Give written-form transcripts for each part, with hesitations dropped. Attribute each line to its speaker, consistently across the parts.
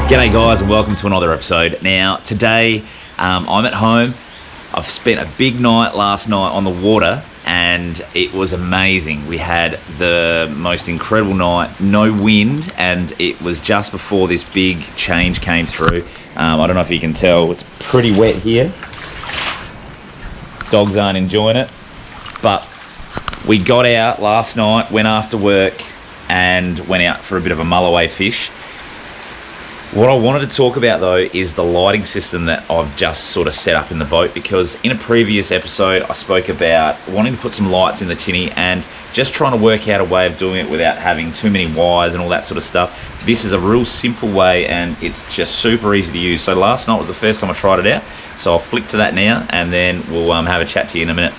Speaker 1: G'day guys and welcome to another episode. Now today I'm at home. I've spent a big night last night on the water and it was amazing. We had the most incredible night, no wind, and it was just before this big change came through. I don't know if you can tell, it's pretty wet here. Dogs aren't enjoying it, but we got out last night, went after work and went out for a bit of a mulloway fish. What I wanted to talk about though is the lighting system that I've just sort of set up in the boat, because in a previous episode I spoke about wanting to put some lights in the tinny and just trying to work out a way of doing it without having too many wires and all that sort of stuff. This is a real simple way and it's just super easy to use. So last night was the first time I tried it out, so I'll flick to that now and then we'll have a chat to you in a minute.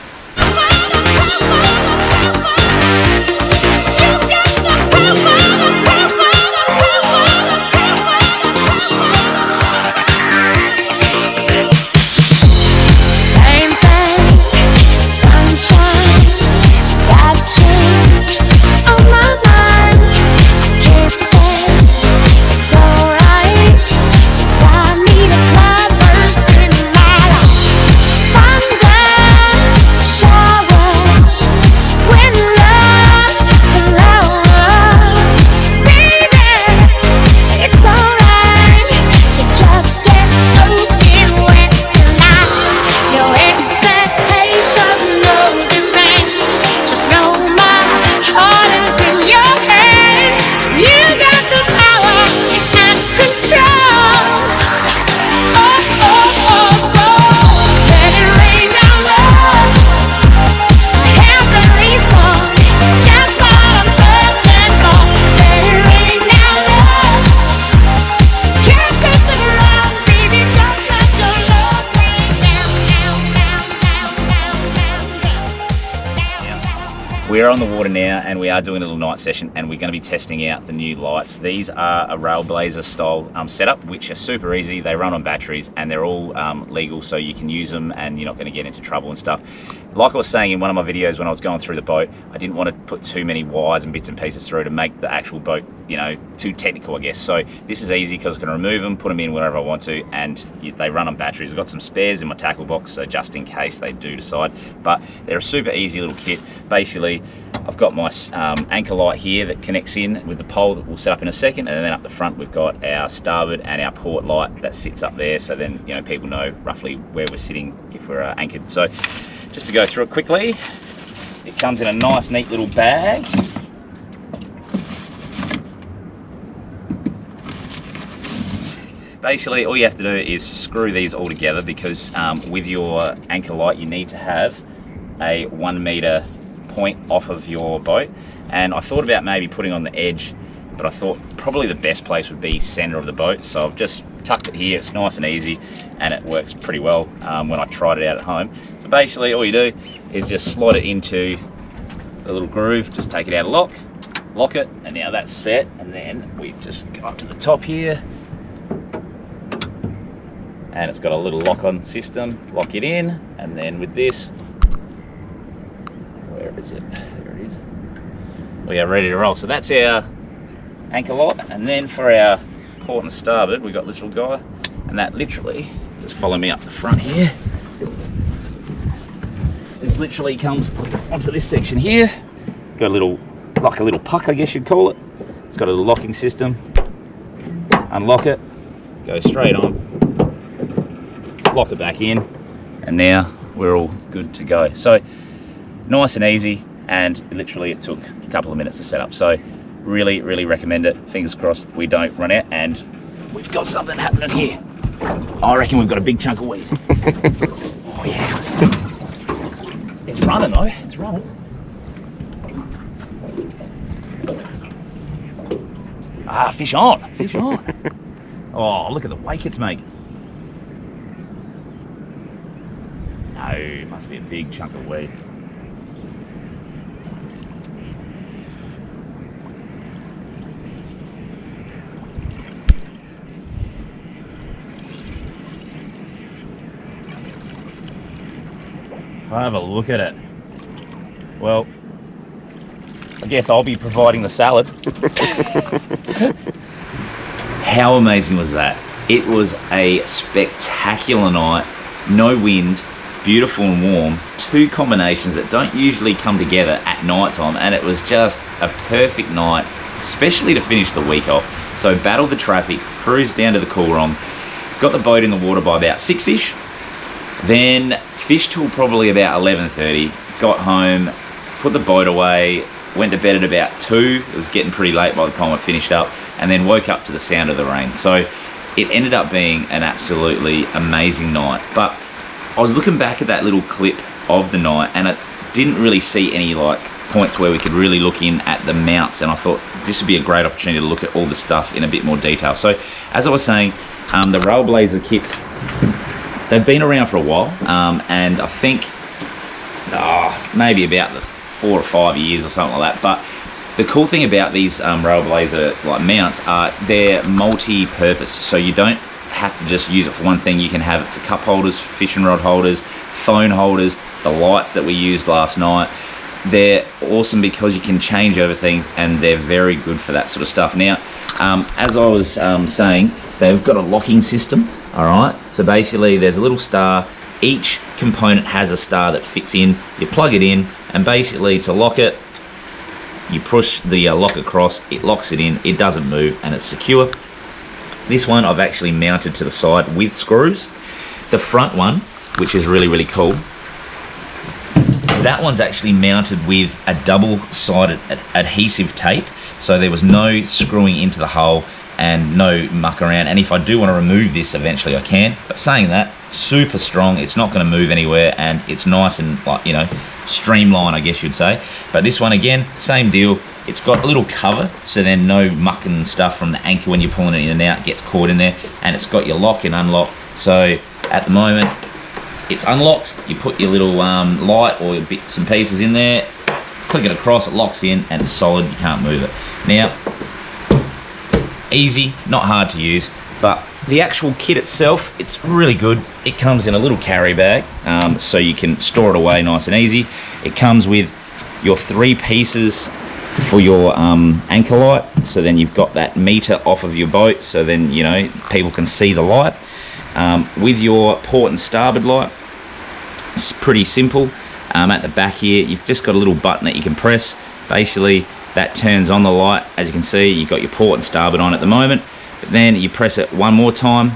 Speaker 1: We're on the water now and we are doing a little night session and we're going to be testing out the new lights. These are a Railblazer style setup, which are super easy. They run on batteries and they're all legal, so you can use them and you're not going to get into trouble and stuff. Like I was saying in one of my videos when I was going through the boat, I didn't want to put too many wires and bits and pieces through to make the actual boat, you know, too technical, I guess. So this is easy because I can remove them, put them in wherever I want to, and they run on batteries. I've got some spares in my tackle box, so just in case they do decide. But they're a super easy little kit. Basically, I've got my anchor light here that connects in with the pole that we'll set up in a second, and then up the front we've got our starboard and our port light that sits up there, so then, you know, people know roughly where we're sitting if we're anchored. So just to go through it quickly, it comes in a nice neat little bag. Basically all you have to do is screw these all together, because with your anchor light you need to have a 1 meter point off of your boat, and I thought about maybe putting on the edge, but I thought probably the best place would be center of the boat, so I've just tucked it here. It's nice and easy and it works pretty well when I tried it out at home. So basically all you do is just slide it into the little groove, just take it out of lock it, and now that's set. And then we just go up to the top here and it's got a little lock-on system, lock it in, and then with this, where is it? There it is. We are ready to roll. So that's our anchor light, and then for our port and starboard we've got this little guy, and that literally, just follow me up the front here, this literally comes onto this section here. Got a little, like a little puck I guess you'd call it. It's got a little locking system. Unlock it, go straight on, lock it back in, and now we're all good to go. So nice and easy, and literally it took a couple of minutes to set up. So really recommend it. Fingers crossed we don't run out, and we've got something happening here. I reckon we've got a big chunk of weed. Oh yeah, it's running though, it's running. Ah, fish on. Oh, look at the wake it's making. No, it must be a big chunk of weed. Have a look at it. Well, I guess I'll be providing the salad. How amazing was that? It was a spectacular night, no wind, beautiful and warm, two combinations that don't usually come together at night time, and it was just a perfect night, especially to finish the week off. So battled the traffic, cruised down to the Coorong, got the boat in the water by about 6ish, then fished till probably about 11:30, got home, put the boat away, went to bed at about 2. It was getting pretty late by the time I finished up, and then woke up to the sound of the rain. So it ended up being an absolutely amazing night. But I was looking back at that little clip of the night, and I didn't really see any like points where we could really look in at the mounts, and I thought this would be a great opportunity to look at all the stuff in a bit more detail. So as I was saying, the Railblazer kits, they've been around for a while, and I think maybe about the 4 or 5 years or something like that. But the cool thing about these Railblazer like mounts are they're multi-purpose, so you don't have to just use it for one thing. You can have it for cup holders, fishing rod holders, phone holders, the lights that we used last night. They're awesome because you can change over things, and they're very good for that sort of stuff. Now, as I was saying, they've got a locking system, all right? So basically there's a little star. Each component has a star that fits in. You plug it in, and basically to lock it, you push the lock across, it locks it in, it doesn't move, and it's secure. This one I've actually mounted to the side with screws. The front one, which is really, really cool, that one's actually mounted with a double-sided adhesive tape, so there was no screwing into the hull and no muck around. And if I do want to remove this eventually, I can. But saying that, super strong, it's not going to move anywhere, and it's nice and, like, you know, streamlined, I guess you'd say. But this one, again, same deal. It's got a little cover, so then no muck and stuff from the anchor when you're pulling it in and out gets caught in there. And it's got your lock and unlock. So at the moment, it's unlocked. You put your little light or your bits and pieces in there, click it across, it locks in, and it's solid. You can't move it. Now, easy, not hard to use, but the actual kit itself, it's really good. It comes in a little carry bag, so you can store it away nice and easy. It comes with your 3 pieces for your anchor light, so then you've got that meter off of your boat, so then, you know, people can see the light. With your port and starboard light, it's pretty simple. At the back here, you've just got a little button that you can press. Basically, that turns on the light. As you can see, you've got your port and starboard on at the moment, but then you press it one more time,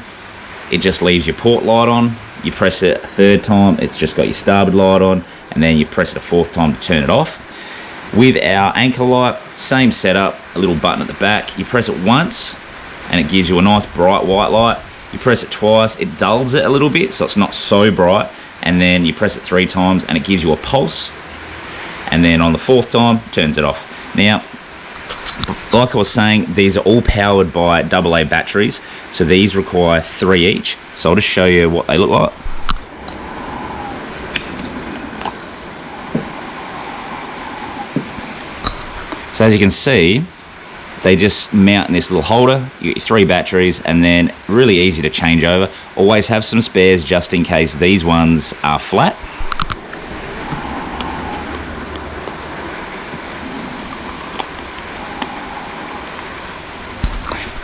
Speaker 1: it just leaves your port light on. You press it a third time, it's just got your starboard light on, and then you press it a 4th time to turn it off. With our anchor light, same setup, a little button at the back. You press it once, and it gives you a nice bright white light. You press it twice, it dulls it a little bit, so it's not so bright, and then you press it 3 times, and it gives you a pulse, and then on the 4th time, turns it off. Now, like I was saying, these are all powered by AA batteries, so these require 3 each. So I'll just show you what they look like. So as you can see, they just mount in this little holder. You get your 3 batteries, and then really easy to change over. Always have some spares just in case these ones are flat.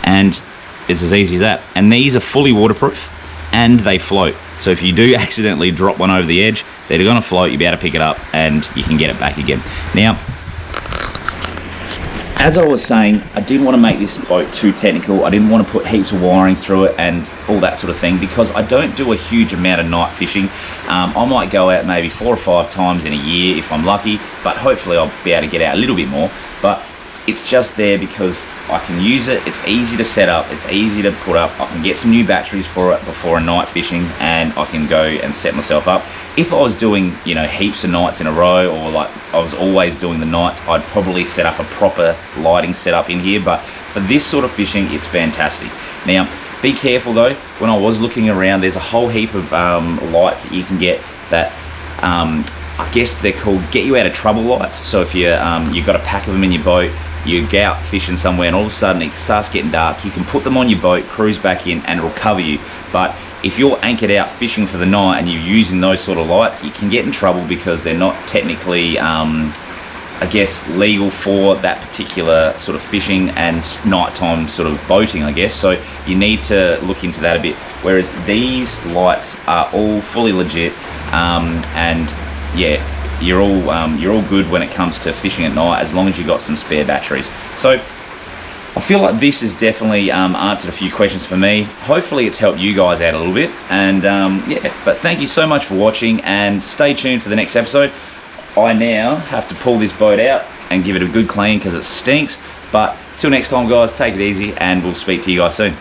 Speaker 1: And it's as easy as that. And these are fully waterproof, and they float. So if you do accidentally drop one over the edge, they're going to float. You'll be able to pick it up, and you can get it back again. Now, as I was saying, I didn't want to make this boat too technical. I didn't want to put heaps of wiring through it and all that sort of thing, because I don't do a huge amount of night fishing. I might go out maybe 4 or 5 times in a year if I'm lucky, but hopefully I'll be able to get out a little bit more. But it's just there because I can use it. It's easy to set up, it's easy to put up. I can get some new batteries for it before a night fishing, and I can go and set myself up. If I was doing, you know, heaps of nights in a row, or like I was always doing the nights, I'd probably set up a proper lighting setup in here. But for this sort of fishing, it's fantastic. Now, be careful though. When I was looking around, there's a whole heap of lights that you can get that I guess they're called get you out of trouble lights. So if you've got a pack of them in your boat, you go out fishing somewhere and all of a sudden it starts getting dark, you can put them on your boat, cruise back in, and it'll cover you. But if you're anchored out fishing for the night and you're using those sort of lights, you can get in trouble because they're not technically I guess, legal for that particular sort of fishing and nighttime sort of boating, I guess. So you need to look into that a bit. Whereas these lights are all fully legit, and yeah, you're all good when it comes to fishing at night, as long as you've got some spare batteries. So I feel like this has definitely answered a few questions for me. Hopefully it's helped you guys out a little bit. And yeah, but thank you so much for watching, and stay tuned for the next episode. I now have to pull this boat out and give it a good clean because it stinks. But till next time, guys, take it easy, and we'll speak to you guys soon.